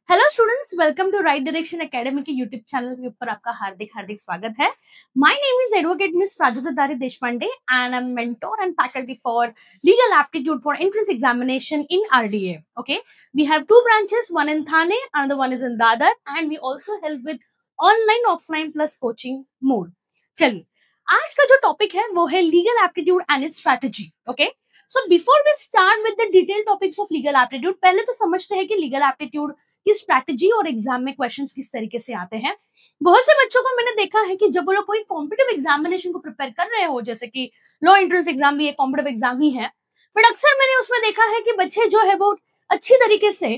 Hello students, welcome to right direction academy के YouTube channel के ऊपर आपका हार्दिक हार्दिक स्वागत है। My name is advocate miss Prajota Deshpande and I am mentor and faculty for legal aptitude for entrance examination in RDA. Okay, we have two branches, one in Thane, another one is in Dadar, and we also help with online offline plus coaching mode. चलिए, आज का जो topic है वो है legal aptitude and its strategy. Okay, so before we start with the detail topics of legal aptitude, पहले तो समझते हैं कि लीगल एप्टीट्यूड की स्ट्रैटेजी और एग्जाम में क्वेश्चंस किस तरीके से आते हैं। बहुत से बच्चों को मैंने देखा है कि जब वो लोग कोई कॉम्पिटिटिव एग्जामिनेशन को प्रिपेयर कर रहे हो, जैसे कि लॉ एंट्रेंस एग्जाम भी एक कॉम्पिटिटिव एग्जाम ही है, बट अक्सर मैंने उसमें देखा है कि बच्चे जो है वो अच्छी तरीके से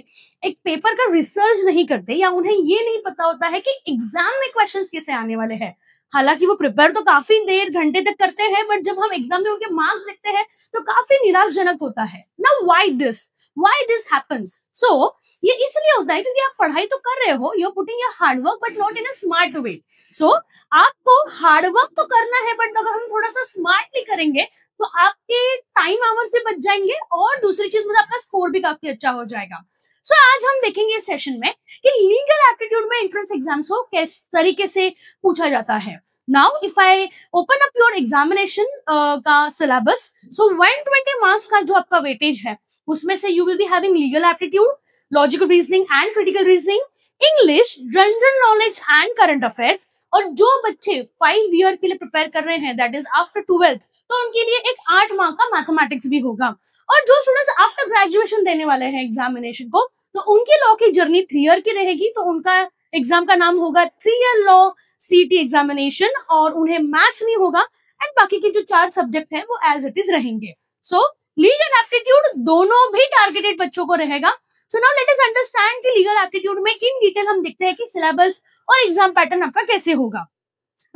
एक पेपर का रिसर्च नहीं करते, या उन्हें ये नहीं पता होता है कि एग्जाम में क्वेश्चंस कैसे आने वाले हैं। हालांकि वो प्रिपेयर तो काफी देर घंटे तक करते हैं, बट जब हम एग्जाम में उनके मार्क्स देखते हैं तो काफी निराशजनक होता है ना। Why this happens? सो ये इसलिए होता है क्योंकि आप पढ़ाई तो कर रहे हो, you are putting your hard work but not in a smart way. So आपको हार्ड वर्क तो करना है, बट अगर हम थोड़ा सा स्मार्टली करेंगे तो आपके टाइम आवर्स भी बच जाएंगे और दूसरी चीज मतलब आपका स्कोर भी काफी अच्छा हो जाएगा। सो आज हम देखेंगे इस सेशन में कि लीगल एप्टीट्यूड में एंट्रेंस एग्जाम्स को किस तरीके से पूछा जाता है। Now, if I open up your examination का syllabus, so 120 marks का जो आपका weightage है, उसमें से you will be having legal aptitude, logical reasoning and critical reasoning, English, general knowledge and current affairs। और जो बच्चे 5 ईयर के लिए प्रिपेयर कर रहे हैं, that is after 12th, तो उनके लिए एक 8 मार्क का मैथमेटिक्स भी होगा। और जो स्टूडेंट्स आफ्टर ग्रेजुएशन देने वाले हैं एग्जामिनेशन को, तो उनकी लॉ की जर्नी 3 ईयर की रहेगी, तो उनका एग्जाम का नाम होगा 3 ईयर लॉ सीटी एग्जामिनेशन, और उन्हें मैथ्स नहीं होगा एंड बाकी के जो 4 सब्जेक्ट हैं वो एज इट इज रहेंगे। सो लीगल एप्टीट्यूड दोनों भी टारगेटेड बच्चों को रहेगा। So now let us understand कि लीगल एप्टीट्यूड में इन डिटेल हम देखते हैं कि सिलेबस और एग्जाम पैटर्न आपका कैसे होगा।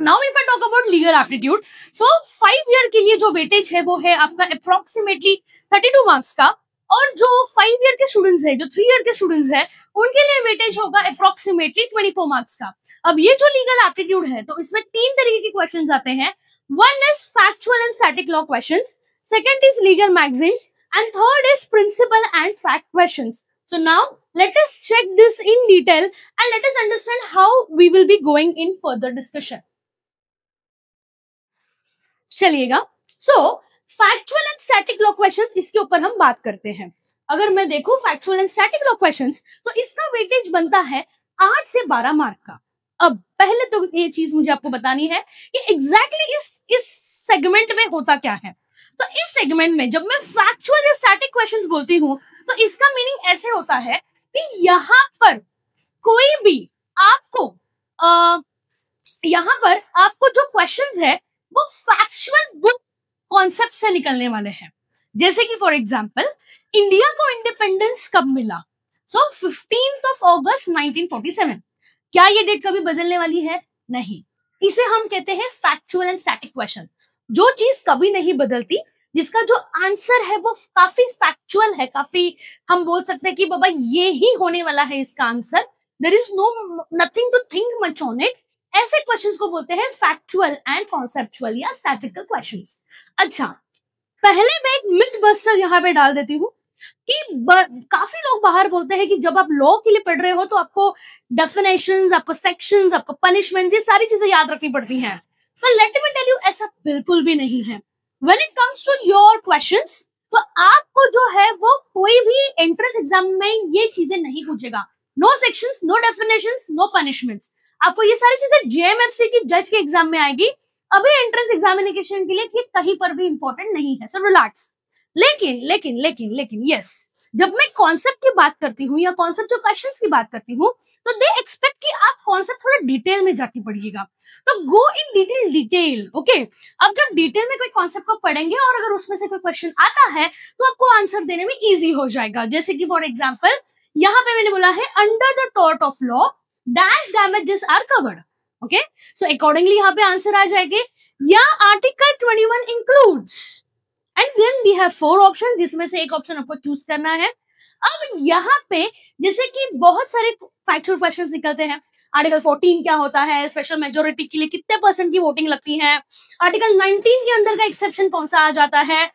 Now if I talk about legal aptitude, so 5 year के लिए जो वेटेज है वो है आपका अप्रोक्सीमेटली 32 मार्क्स का, और जो 5 ईयर के स्टूडेंट्स है, जो 3 ईयर के स्टूडेंट्स है, उनके लिए वेटेज होगा अप्रोक्सीमेटली 24 मार्क्स का। अब ये जो लीगल एप्टीट्यूड है, तो इसमें 3 तरीके के क्वेश्चंस आते हैं। One is factual and static law questions, second is legal maxims, and third is principle and fact questions. So now let us check this in detail and let us understand how we will be going in further discussion. चलिएगा, so factual and static law question, इसके ऊपर हम बात करते हैं। अगर मैं देखूं factual and static law questions, तो इसका वेटेज बनता है 8 से 12 मार्क का। अब पहले तो ये चीज मुझे आपको बतानी है कि एग्जैक्टली इस सेगमेंट में होता क्या है। तो इस सेगमेंट में जब मैं फैक्चुअल या स्टैटिक क्वेश्चंस बोलती हूँ, तो इसका मीनिंग ऐसे होता है कि यहाँ पर कोई भी आपको यहाँ पर आपको जो क्वेश्चंस है वो फैक्चुअल बुक कॉन्सेप्ट से निकलने वाले हैं। जैसे कि फॉर एग्जांपल, इंडिया को इंडिपेंडेंस कब मिला? सो 15th August 1947। क्या ये डेट कभी बदलने वाली है? नहीं। इसे हम कहते हैं फैक्चुअल एंड स्टैटिक क्वेश्चन। जो चीज कभी नहीं बदलती, जिसका जो आंसर है वो काफी फैक्चुअल है, काफी हम बोल सकते हैं कि बाबा ये ही होने वाला है इसका answer, there is no nothing to think much on it. ऐसे क्वेश्चंस को बोलते हैं फैक्चुअल एंड कॉन्सेप्चुअल या स्टैटिकल क्वेश्चंस। अच्छा, पहले मैं एक मिथ बस्टर यहाँ पे डाल देती हूँ कि काफी लोग बाहर बोलते हैं कि जब आप लॉ के लिए पढ़ रहे हो तो आपको डेफिनेशंस, आपको सेक्शंस, आपको पनिशमेंट, ये सारी चीजें याद रखनी पड़ती हैं। तो लेट मी टेल यू, ऐसा बिल्कुल भी नहीं है। When it comes to your questions, तो आपको जो है वो कोई भी एंट्रेंस एग्जाम में ये चीजें नहीं पूछेगा। No sections, no definitions, no punishments. आपको ये सारी चीजें जेएमएफसी की जज के एग्जाम में आएगी। अभी एंट्रेंस एग्जामिनेशन के लिए ये कहीं पर भी इंपॉर्टेंट नहीं है, सो रिलैक्स। लेकिन यस, जब मैं कॉन्सेप्ट की बात करती हूँ या कॉन्सेप्ट क्वेश्चंस की बात करती हूँ, तो दे एक्सपेक्ट कि आप कॉन्सेप्ट थोड़ा डिटेल में जाके पढ़िएगा। तो गो इन डिटेल, ओके। अब जब डिटेल में कोई कॉन्सेप्ट को पढ़ेंगे और अगर उसमें से कोई क्वेश्चन आता है, तो आपको आंसर देने में इजी हो जाएगा। जैसे कि फॉर एग्जाम्पल, यहाँ पे मैंने बोला है under the tort of law dash damages are covered. Okay, so accordingly यहाँ पे आंसर आ जाएंगे, या article 21 includes, and then we have 4 option, जिसमें से एक ऑप्शन आपको चूज करना है। अब यहाँ पे जैसे कि बहुत सारे फैक्चुअल क्वेश्चंस निकलते हैं। आर्टिकल 14 क्या होता है, स्पेशल मेजोरिटी के लिए कितने % की वोटिंग लगती है, आर्टिकल 19 के अंदर का एक्सेप्शन कौन सा आ जाता है,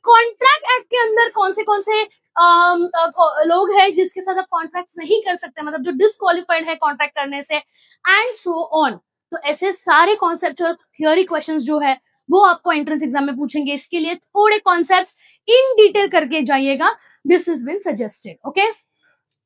कॉन्ट्रैक्ट एक्ट के अंदर कौन से लोग हैं जिसके साथ आप कॉन्ट्रैक्ट नहीं कर सकते, मतलब जो डिसक्वालिफाइड है कॉन्ट्रैक्ट करने से, एंड सो ऑन। तो ऐसे सारे कॉन्सेप्चुअल थियोरी क्वेश्चंस जो है वो आपको एंट्रेंस एग्जाम में पूछेंगे। इसके लिए थोड़े कॉन्सेप्ट्स इन डिटेल करके जाइएगा, this is been suggested. Okay,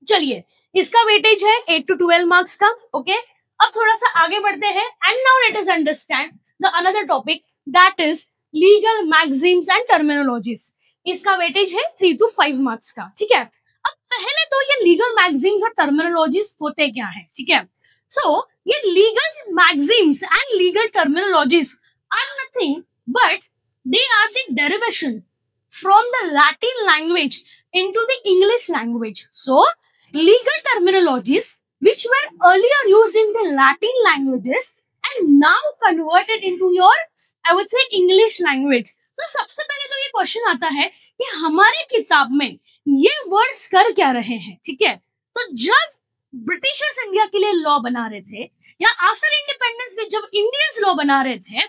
चलिए, इसका वेटेज है 8 to 12 मार्क्स का। ओके, अब थोड़ा सा आगे बढ़ते हैं, and now let us understand the another topic, that is legal maxims and terminologies. इसका वेटेज है 3 to 5 मार्क्स का। ठीक है, अब पहले तो ये लीगल मैगजीन्स और टर्मिनोलॉजीज होते क्या है। ठीक है, सो ये legal maxims and legal terminologies are nothing but they are the derivation from the Latin language into the English language. So, legal terminologies which were earlier used in the Latin languages and now converted into your, I would say, English language. तो सबसे पहले तो ये question आता है कि हमारी किताब में ये वर्ड्स कर क्या रहे हैं। ठीक है, तो जब ब्रिटिशर्स इंडिया के लिए लॉ बना रहे थे, या आफ्टर इंडिपेंडेंस में जब इंडियंस लॉ बना रहे थे,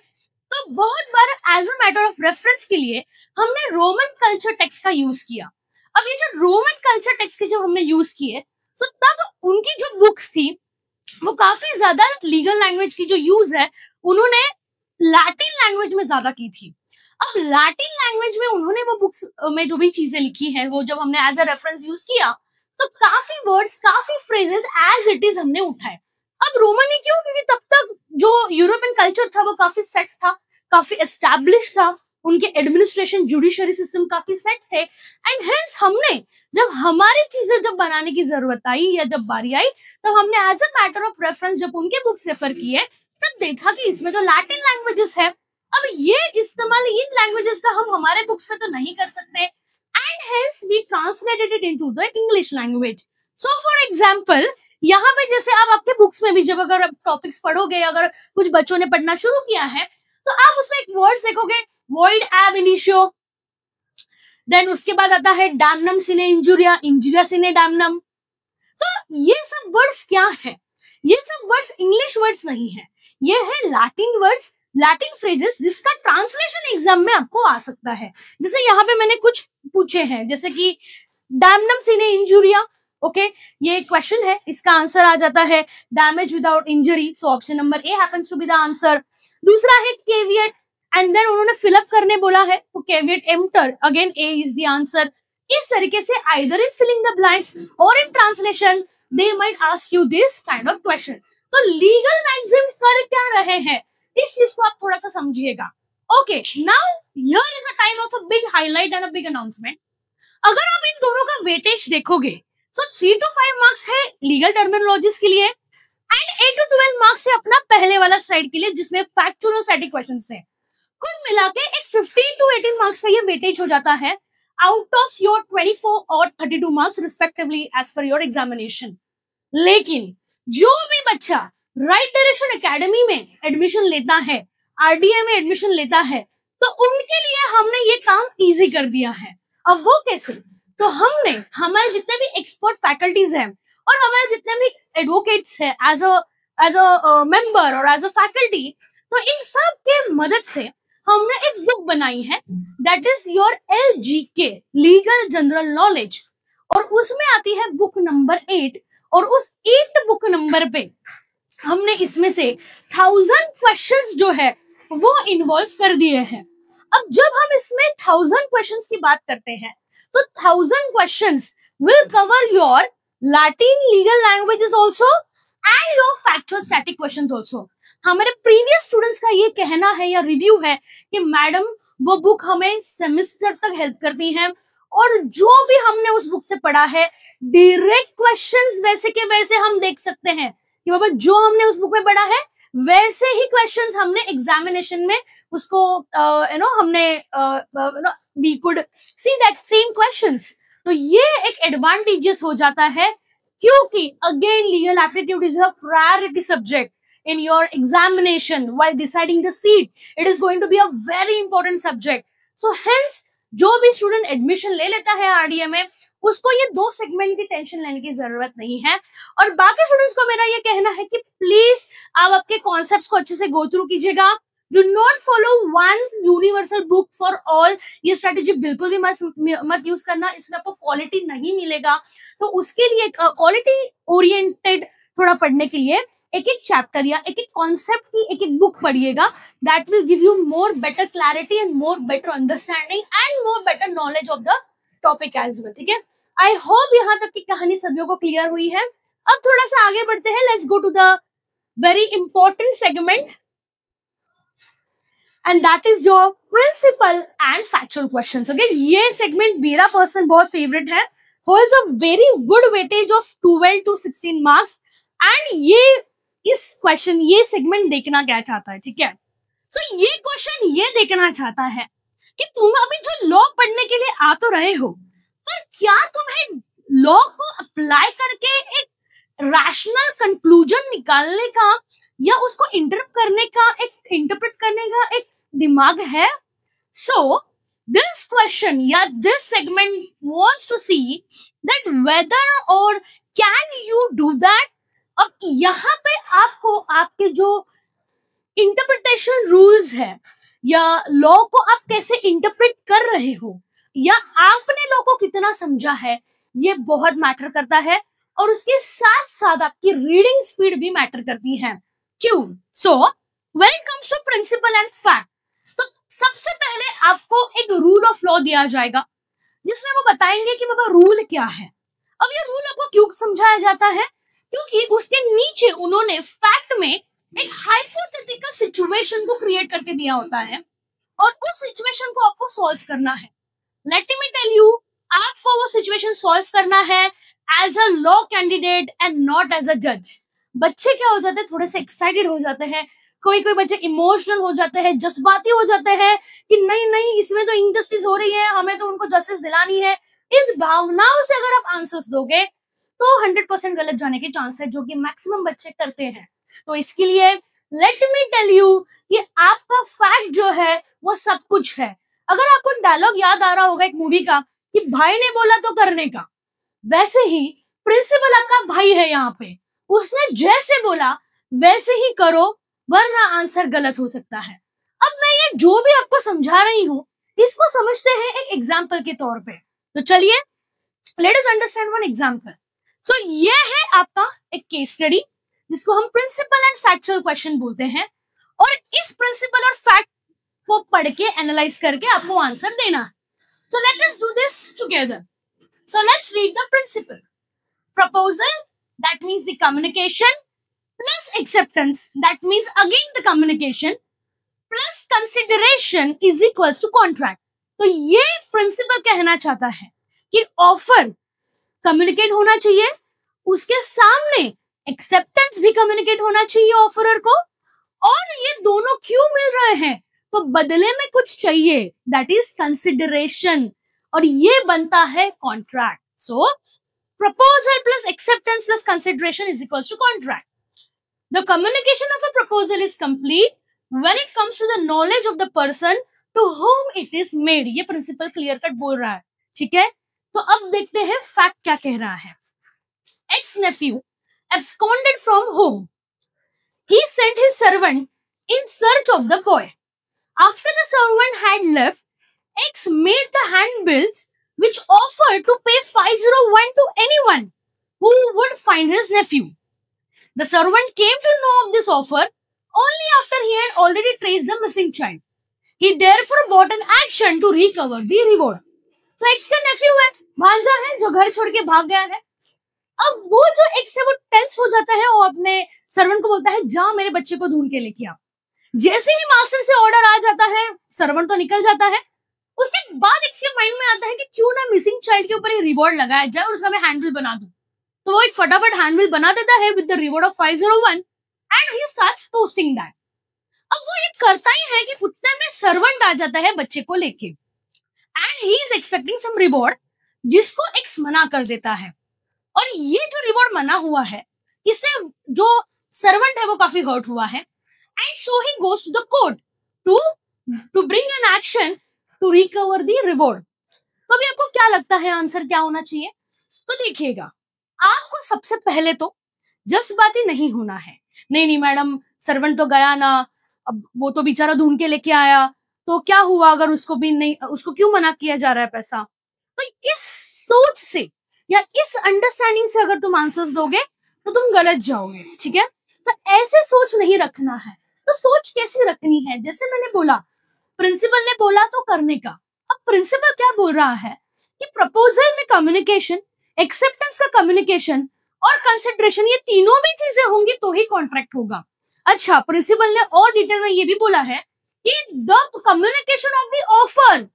तो बहुत बार as a matter of reference के लिए हमने रोमन कल्चर टेक्स्ट का यूज किया। अब ये जो रोमन कल्चर टेक्स्ट के जब हमने यूज किए, तो तब उनकी जो बुक्स थी वो काफी ज्यादा लीगल लैंग्वेज की जो यूज है उन्होंने लैटिन लैंग्वेज में ज्यादा की थी। अब लैटिन लैंग्वेज में उन्होंने वो बुक्स में जो भी चीजें लिखी है वो जब हमने एज अ रेफरेंस यूज किया, तो काफी वर्ड्स, काफी फ्रेजेस एज इट इज हमने उठाए। अब रोमन ही क्यों? क्योंकि तब तक जो यूरोपियन कल्चर था वो काफी सेट था, काफी एस्टैब्लिश था, उनके एडमिनिस्ट्रेशन, जुडिशरी सिस्टम काफी सेट थे, एंड हेंस हमने जब हमारी चीजें जब बनाने की जरूरत आई या जब बारी आई, तब हमने as a matter of reference जब उनके बुक्स रेफर किए, तब देखा कि इसमें तो लैटिन लैंग्वेजेस है। अब ये इस्तेमाल इन लैंग्वेजेस का हम हमारे बुक्स में तो नहीं कर सकते, and hence we translated it into the English language. So for example, यहाँ पे जैसे आप आपके बुक्स में भी जब अगर आप टॉपिक्स पढ़ोगे, अगर कुछ बच्चों ने पढ़ना शुरू किया है, तो आप उसमें एक वर्ड देखोगे, void ab initio, देन उसके बाद आता है damnum sine injuria, injuria sine damnum। तो ये सब वर्ड्स क्या है? ये सब वर्ड्स इंग्लिश वर्ड्स नहीं है, ये है लैटिन वर्ड्स, लैटिन फ्रेजेस, जिसका ट्रांसलेशन एग्जाम में आपको आ सकता है। जैसे यहाँ पे मैंने कुछ पूछे हैं, जैसे कि damnum sine injuria। ओके, ये क्वेश्चन है, इसका आंसर आ जाता है damage without injury, so option number A happens to be the answer. दूसरा है केवियट, एंड देन उन्होंने फिलअप करने बोला है, तो caveat emptor, again A is the answer. इस तरीके से either in filling the blanks और in translation they might ask you this kind of question. तो लीगल मैगजीन कर क्या रहे हैं, इस चीज को आप थोड़ा सा समझिएगा। Okay, now here is a time of a big highlight and a big announcement. अगर आप इन दोनों का वेटेज देखोगे, तो 3 to 5 मार्क्स है लीगल टर्मिनोलॉजीज के लिए, एंड 8 to 12 मार्क्स है अपना पहले वाला स्लाइड के लिए, जिसमें फैक्चुअल और स्टैटिक क्वेश्चंस है। कुल मिला के एक 15 to 18 मार्क्स का ये वेटेज हो जाता है आउट ऑफ योर 24 और 32 marks respectively as per your examination. लेकिन जो भी बच्चा राइट डायरेक्शन एकेडमी में एडमिशन लेता है, आरडीए में एडमिशन लेता है, तो उनके लिए हमने ये काम इजी कर दिया है। अब वो कैसे? तो हमने हमारे जितने भी एक्सपर्ट फैकल्टीज हैं और हमारे जितने भी एडवोकेट्स हैं एज अ मेंबर और एज अ फैकल्टी, तो इन सब के मदद से हमने एक बुक बनाई है, that is your LGK, legal general knowledge, और उसमें आती है बुक नंबर 8, और उस 8 बुक नंबर पे हमने इसमें से 1000 क्वेश्चंस जो है वो इन्वॉल्व कर दिए हैं। अब जब हम इसमें 1000 क्वेश्चंस की बात करते हैं, तो 1000 questions will cover your Latin legal languages also and your factual static questions also. हमारे प्रीवियस स्टूडेंट्स का ये कहना है या रिव्यू है कि मैडम वो बुक हमें सेमेस्टर तक हेल्प करती है, और जो भी हमने उस बुक से पढ़ा है डायरेक्ट क्वेश्चंस वैसे के वैसे हम देख सकते हैं कि बाबा जो हमने उस बुक में पढ़ा है वैसे ही क्वेश्चंस हमने एग्जामिनेशन में उसको हमने we could see that same questions. तो ये एक एडवांटेजेस हो जाता है, क्योंकि again legal aptitude is a priority subject in your examination while deciding the seat. It is going to be a very important subject. So hence जो भी student admission ले लेता है आरडीए में, उसको ये 2 सेगमेंट की टेंशन लेने की जरूरत नहीं है। और बाकी स्टूडेंट्स को मेरा ये कहना है कि प्लीज आप आपके कॉन्सेप्ट्स को अच्छे से गो थ्रू कीजिएगा, do not follow one universal book for all. ये स्ट्रेटेजी बिल्कुल भी मत यूज करना, इसमें आपको क्वालिटी नहीं मिलेगा। तो उसके लिए क्वालिटी ओरिएंटेड थोड़ा पढ़ने के लिए एक एक चैप्टर या एक एक कॉन्सेप्ट की एक एक बुक पढ़िएगा। That will give you more better clarity and more better understanding and more better knowledge of the topic as well. ठीक है, आई होप यहाँ तक की कहानी सभी को क्लियर हुई है। अब थोड़ा सा आगे बढ़ते हैं, let's go to the very important segment and that is your principle and factual questions. Okay, ये सेगमेंट मेरा पर्सनल बहुत फेवरेट है, holds a very good weightage of 12 to 16 marks. And ये सेगमेंट देखना क्या चाहता है, ठीक है, सो ये क्वेश्चन ये देखना चाहता है कि तुम अभी जो लॉ पढ़ने के लिए आ तो रहे हो, पर क्या तुम्हें लॉ को अप्लाई करके एक रैशनल कंक्लूजन निकालने का या उसको इंटरप्रेट करने का एक दिमाग है? सो दिस क्वेश्चन या this segment wants to see that whether और कैन यू डू दैट। अब यहाँ पे आपको आपके जो इंटरप्रिटेशन रूल्स है या लॉ को आप कैसे इंटरप्रेट कर रहे हो या आपने लॉ को कितना समझा है, ये बहुत मैटर करता है। और उसके साथ साथ आपकी रीडिंग स्पीड भी मैटर करती है। क्यों? So when it comes to principle and fact, तो सबसे पहले आपको एक रूल ऑफ लॉ दिया जाएगा जिसमें वो बताएंगे कि बाबा रूल क्या है। अब ये रूल आपको क्यों समझाया जाता है? क्योंकि उसके नीचे उन्होंने फैक्ट में एक हाइपोथेटिकल सिचुएशन को क्रिएट करके दिया होता है और उस सिचुएशन को आपको सॉल्व करना है। लेट मी टेल यू, आपको वो सिचुएशन सॉल्व करना है as a law candidate and not as a जज। बच्चे क्या हो जाते हैं, थोड़े से एक्साइटेड हो जाते हैं, कोई कोई बच्चे इमोशनल हो जाते हैं, जज्बाती हो जाते हैं कि नहीं नहीं इसमें तो इनजस्टिस हो रही है, हमें तो उनको जस्टिस दिलानी है। इस भावनाओं से अगर आप आंसर्स दोगे तो 100% गलत जाने के चांस है, जो कि मैक्सिमम बच्चे करते हैं। तो इसके लिए लेट मी टेल यू कि आपका फैक्ट जो है वो सब कुछ है। अगर आपको डायलॉग याद आ रहा होगा एक मूवी का कि भाई ने बोला तो करने का, वैसे ही प्रिंसिपल आपका भाई है यहाँ पे, उसने जैसे बोला वैसे ही करो वरना आंसर गलत हो सकता है। अब मैं ये जो भी आपको समझा रही हूँ इसको समझते हैं एक एग्जाम्पल के तौर पे। तो चलिए let us understand one example. So ये है आपका एक केस स्टडी जिसको हम प्रिंसिपल एंड फैक्चुअल क्वेश्चन बोलते हैं, और इस प्रिंसिपल और फैक्ट को पढ़ के एनालाइज करके आपको आंसर देना है। So let us do this together. So let's read the principle. Proposal, that means the communication, plus acceptance, that means again the communication, plus consideration is equals to contract. तो ये principal कहना चाहता है कि offer communicate होना चाहिए, उसके सामने एक्सेप्टेंस भी कम्युनिकेट होना चाहिए ऑफरर को, और ये दोनों क्यों मिल रहे हैं? तो बदले में कुछ चाहिए, दैट इज कंसिडरेशन, और ये बनता है contract. So proposal plus acceptance plus consideration is equals to contract. The communication of a proposal is complete when it comes to the knowledge of the person to whom it is made. ये principle clear cut बोल रहा है, ठीक है। तो अब देखते हैं फैक्ट क्या कह रहा है। X nephew absconded from home. He sent his servant in search of the boy. After the servant had left, X made the handbills which offered to pay 501 to anyone who would find his nephew. The servant came to know of this offer only after he had already traced the missing child. He therefore bought an action to recover the reward. तो X का नेफ्यू है, भांजा है जो घर छोड़ के भाग गया है। अब वो जो एक से वो टेंस हो जाता है, वो अपने सर्वेंट को बोलता है जा मेरे बच्चे को ढूंढ के लेके आ। जैसे ही मास्टर से ऑर्डर आ जाता है, सर्वेंट तो निकल जाता है। उसके बाद इसके माइंड में आता है कि क्यों ना मिसिंग चाइल्ड के ऊपर एक रिवॉर्ड लगाया जाए और उसका मैं हैंडबिल बना दूं। तो वो एक फटाफट हैंडबिल बना देता है with the reward of 501 and he starts posting that. अब वो ये करता ही है कि उतने में सर्वेंट आ जाता है बच्चे को लेके and he is expecting some reward, जिसको एक्स मना कर देता है। और ये जो रिवॉर्ड मना हुआ है, इससे जो सर्वेंट है वो काफी हर्ट हुआ है and so he goes to the court to bring an action to recover the reward. तो अभी आपको क्या लगता है आंसर क्या होना चाहिए? तो देखिएगा, आपको सबसे पहले तो जज्बाती नहीं होना है। नहीं नहीं मैडम, सर्वेंट तो गया ना, अब वो तो बेचारा ढूंढ के लेके आया, तो क्या हुआ अगर उसको भी नहीं, उसको क्यों मना किया जा रहा है पैसा? तो इस सोच से या इस अंडरस्टैंडिंग से अगर तुम आंसर्स दोगे तो तुम गलत जाओगे, ठीक है? तो ऐसे सोच नहीं रखना है। तो सोच कैसी रखनी है? जैसे मैंने बोला, प्रिंसिपल ने बोला तो करने का। अब प्रिंसिपल क्या बोल रहा है कि प्रपोजल में कम्युनिकेशन, एक्सेप्टेंस का कम्युनिकेशन और कंसिडरेशन, ये तीनों भी चीजें होंगी तो ही कॉन्ट्रैक्ट होगा। अच्छा, प्रिंसिपल ने और डिटेल में ये भी बोला है कि the communication of the offer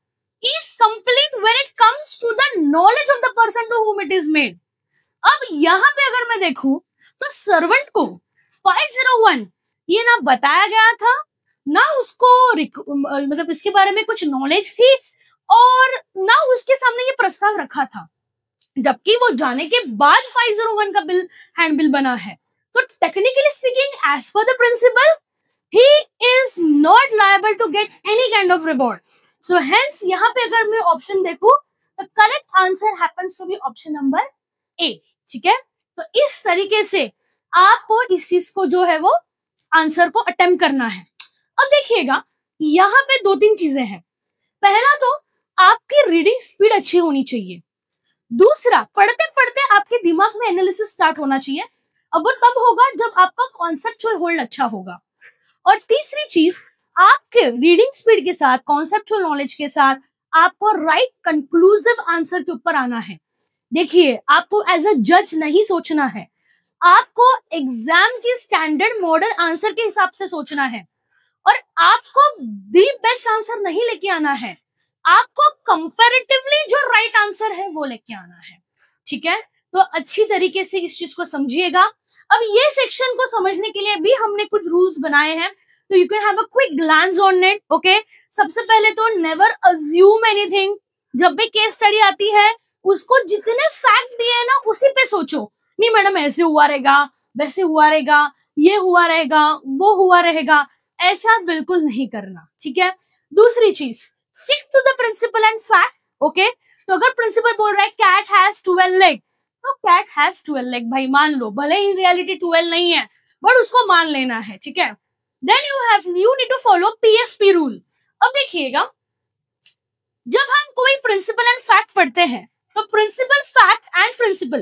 is complete when it comes to the knowledge of the person to whom it is made. अब यहां पे अगर मैं देखूं तो सर्वेंट को 501 ये ना बताया गया था, ना उसको मतलब इसके बारे में कुछ नॉलेज थी, और ना उसके सामने ये प्रस्ताव रखा था, जबकि वो जाने के बाद 501 का बिल, हैंड बिल बना है। तो technically speaking, as per the principle, he is not liable to get any kind of reward. So hence यहाँ पे अगर मैं ऑप्शन देखूं, the correct answer happens to be option number ए, ठीक है? तो इस तरीके से आपको इस चीज को जो है वो आंसर को अटेम्प्ट करना है। अब देखिएगा, यहाँ पे दो तीन चीजें हैं। पहला तो आपकी रीडिंग स्पीड अच्छी होनी चाहिए। दूसरा, पढ़ते पढ़ते आपके दिमाग में एनालिसिस स्टार्ट होना चाहिए। अब वो तब होगा जब आपका कॉन्सेप्चुअल होल्ड अच्छा होगा। और तीसरी चीज, आपके रीडिंग स्पीड के साथ, कॉन्सेप्चुअल नॉलेज के साथ आपको राइट कंक्लूसिव आंसर के ऊपर आना है। देखिए, आपको एज अ जज नहीं सोचना है, आपको एग्जाम की स्टैंडर्ड मॉडल आंसर के हिसाब से सोचना है, और आपको दी बेस्ट आंसर नहीं लेके आना है, आपको कंपैरेटिवली जो राइट आंसर है वो लेके आना है, ठीक है? तो अच्छी तरीके से इस चीज को समझिएगा। अब ये सेक्शन को समझने के लिए भी हमने कुछ रूल्स बनाए हैं, तो you can have a quick glance on it, okay? सबसे पहले तो नेवर अज्यूम एनीथिंग। जब भी केस स्टडी आती है, उसको जितने फैक्ट दिए हैं ना उसी पे सोचो। नहीं मैडम ऐसे हुआ रहेगा, वैसे हुआ रहेगा, ये हुआ रहेगा, वो हुआ रहेगा, ऐसा बिल्कुल नहीं करना, ठीक है? दूसरी चीज, stick to the principle and fact, okay? तो अगर प्रिंसिपल बोल रहा है कैट हैज 12 लेग, तो कैट हैज 12 लेग भाई मान लो, भले ही रियलिटी 12 नहीं है, बट उसको मान लेना है, ठीक है? Then you need to follow PFP rule. अब देखिएगा, जब हम कोई प्रिंसिपल एंड फैक्ट पढ़ते हैं तो प्रिंसिपल, फैक्ट एंड प्रिंसिपल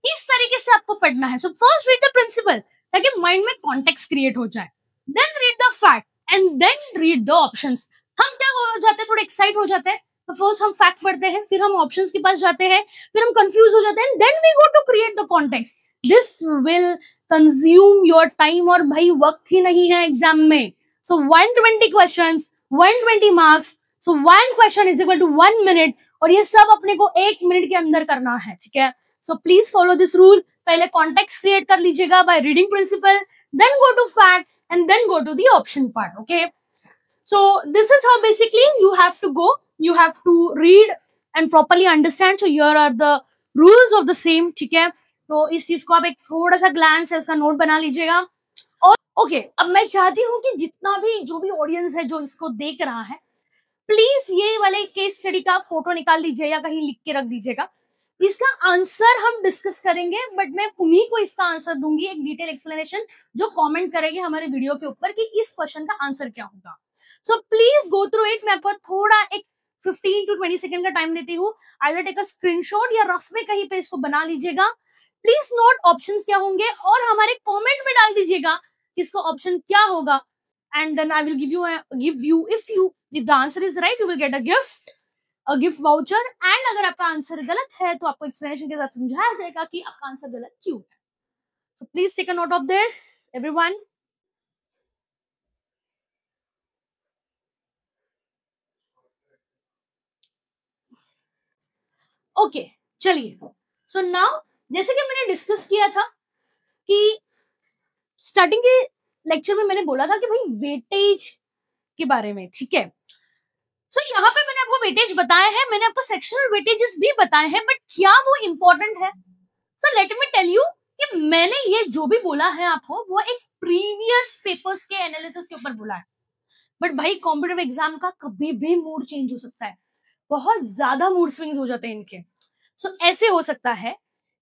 इस तरीके से आपको पढ़ना है। So first read the principle ताकि माइंड में कॉन्टेक्स्ट क्रिएट हो जाए, then read the fact and then read the options. हम क्या हो जाते हैं, थोड़े एक्साइट हो जाते हैं, तो फर्स्ट हम फैक्ट पढ़ते हैं, फिर हम ऑप्शंस के पास जाते हैं, फिर हम कंफ्यूज हो जाते हैं, then we go to create the context. This will consume your time, और भाई वक्त ही नहीं है एग्जाम में। So 120 questions, 120 marks, so 1 question is equal to 1 minute, और ये सब अपने को 1 मिनट के अंदर करना है, ठीक है? So please follow this rule. पहले कॉन्टेक्स्ट क्रिएट कर लीजिएगा by reading principle, then go to fact and then go to the option part, okay? So this is how basically you have to go, you have to read and properly understand. So here are the rules of the same, ठीक है? तो इस चीज को आप एक थोड़ा सा ग्लांस है उसका नोट बना लीजिएगा। और ओके, अब मैं चाहती हूँ कि जितना भी जो भी ऑडियंस है जो इसको देख रहा है, प्लीज ये वाले केस स्टडी का फोटो निकाल लीजिए या कहीं लिख के रख दीजिएगा। इसका आंसर हम डिस्कस करेंगे, बट मैं उन्हीं को इसका आंसर दूंगी, एक डिटेल एक्सप्लेनेशन, जो कमेंट करेंगे हमारे वीडियो के ऊपर कि इस क्वेश्चन का आंसर क्या होगा। So please go through it. मैं आपको थोड़ा एक 15 to 20 सेकंड का टाइम देती हूँ। आइदर टेक अ स्क्रीनशॉट या रफ में कहीं पे इसको बना लीजिएगा। प्लीज नोट ऑप्शंस क्या होंगे और हमारे कमेंट में डाल दीजिएगा किसको ऑप्शन क्या होगा, and then I will give you if the answer is right you will get a gift voucher, and अगर आपका आंसर गलत है तो आपको एक्सप्लेनेशन के साथ समझाया जाएगा कि आपका आंसर गलत क्यों है। So please take a note of this, everyone. Okay, चलिए। सो नाउ, जैसे कि मैंने डिस्कस किया था कि स्टार्टिंग के लेक्चर में मैंने बोला था कि भाई वेटेज के बारे में, ठीक है? सो यहाँ पे मैंने आपको वेटेज बताया है, मैंने आपको सेक्शनल वेटेजेस भी बताए हैं, बट क्या वो इंपॉर्टेंट है? So let me tell you कि मैंने ये जो भी बोला है आपको वो एक प्रीवियस पेपर्स के एनालिसिस के ऊपर बोला है, बट भाई कॉम्पिटिटिव एग्जाम का कभी भी मूड चेंज हो सकता है, बहुत ज्यादा मूड स्विंग्स हो जाते हैं इनके। सो ऐसे हो सकता है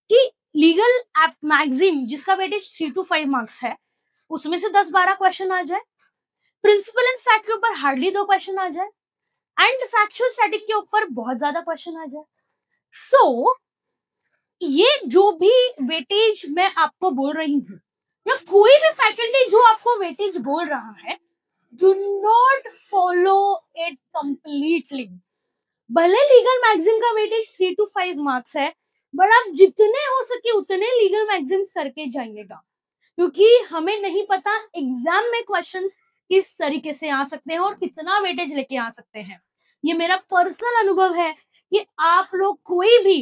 कि लीगल एप मैगजीन जिसका वेटेज 3 to 5 मार्क्स है, उसमें से 10-12 क्वेश्चन आ जाए। प्रिंसिपल एंड फैक्ट के ऊपर हार्डली 2 क्वेश्चन आ जाए एंड फैक्चुअल स्टैटिक के ऊपर बहुत ज्यादा क्वेश्चन आ जाए. सो ये जो भी वेटेज मैं आपको बोल रही हूँ, या कोई भी फैकल्टी जो आपको वेटेज बोल रहा है, do not follow it completely. भले लीगल मैगजीन का वेटेज 3 to 5 मार्क्स है, बट आप जितने हो सके उतने लीगल मैगजीन्स करके जाइएगा, क्योंकि हमें नहीं पता एग्जाम में क्वेश्चंस किस तरीके से आ सकते हैं और कितना वेटेज लेके आ सकते हैं. ये मेरा पर्सनल अनुभव है कि आप लोग कोई भी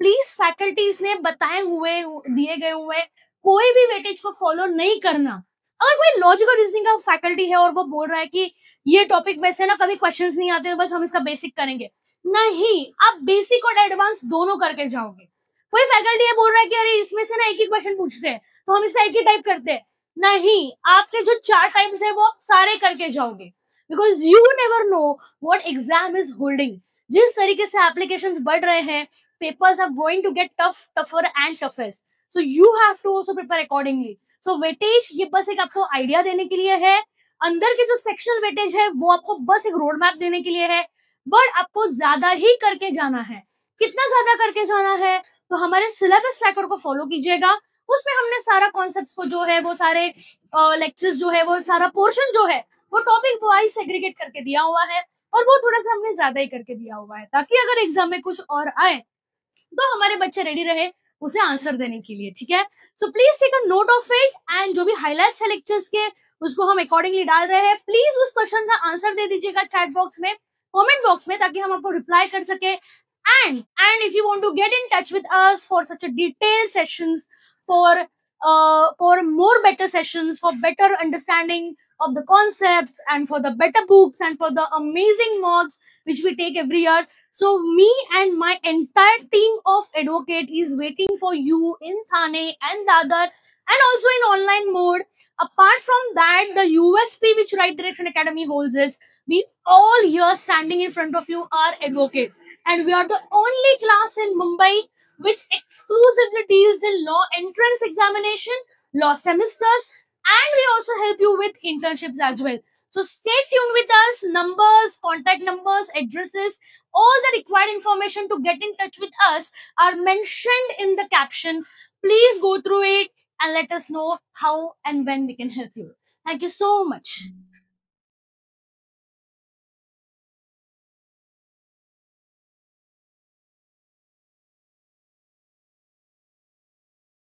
प्लीज फैकल्टीज ने बताए हुए दिए गए हुए कोई भी वेटेज को फॉलो नहीं करना. अगर कोई लॉजिकल रीजनिंग का फैकल्टी है और वो बोल रहा है कि ये टॉपिक में से ना कभी क्वेश्चंस नहीं आते, तो बस हम इसका बेसिक करेंगे, नहीं, आप बेसिक और एडवांस दोनों करके जाओगे. कोई फैकल्टी है बोल रहा है कि अरे इसमें से ना एक ही क्वेश्चन पूछते हैं तो हम इसका एक ही टाइप करते हैं, नहीं, आपके जो 4 टाइप्स है वो आप सारे करके जाओगे, because you never know what exam is holding. जिस तरीके से एप्लीकेशंस बढ़ रहे हैं, papers are going to get tougher and toughest, so you have to also prepare accordingly. So weightage ये बस एक आपको आइडिया देने के लिए है, अंदर के जो सेक्शनल वेटेज है वो आपको बस एक रोड मैप देने के लिए है, बट आपको ज्यादा ही करके जाना है. कितना ज्यादा करके जाना है, तो हमारे सिलेबस ट्रैकर को फॉलो कीजिएगा. उसमें हमने सारा कॉन्सेप्ट्स को जो है वो सारे लेक्चर्स जो है वो सारा पोर्शन जो है वो टॉपिक वाइज सेग्रीगेट करके दिया हुआ है, और वो थोड़ा सा हमने ज्यादा ही करके दिया हुआ है, ताकि अगर एग्जाम में कुछ और आए तो हमारे बच्चे रेडी रहे उसे आंसर देने के लिए. ठीक है, so please take a note of it, and जो भी हाईलाइट्स है लेक्चर्स के उसको हम अकॉर्डिंगली डाल रहे हैं. प्लीज उस क्वेश्चन का आंसर दे दीजिएगा चैट बॉक्स में, कमेंट बॉक्स में, ताकि हम आपको रिप्लाई कर सके. And if you want to get in touch with us for such a detailed sessions, for more better sessions, for better understanding of the concepts, and for the better books, and for the amazing mocks which we take every year, so me and my entire team of advocate is waiting for you in Thane and Dadar, and also in online mode. Apart from that, the USP which Right Direction Academy holds is we all here standing in front of you are advocate, and we are the only class in Mumbai which exclusively deals in law entrance examination, law semesters, and we also help you with internships as well. So stay tuned with us. Numbers, contact numbers, addresses, all the required information to get in touch with us are mentioned in the caption. Please go through it and let us know how and when we can help you. Thank you so much.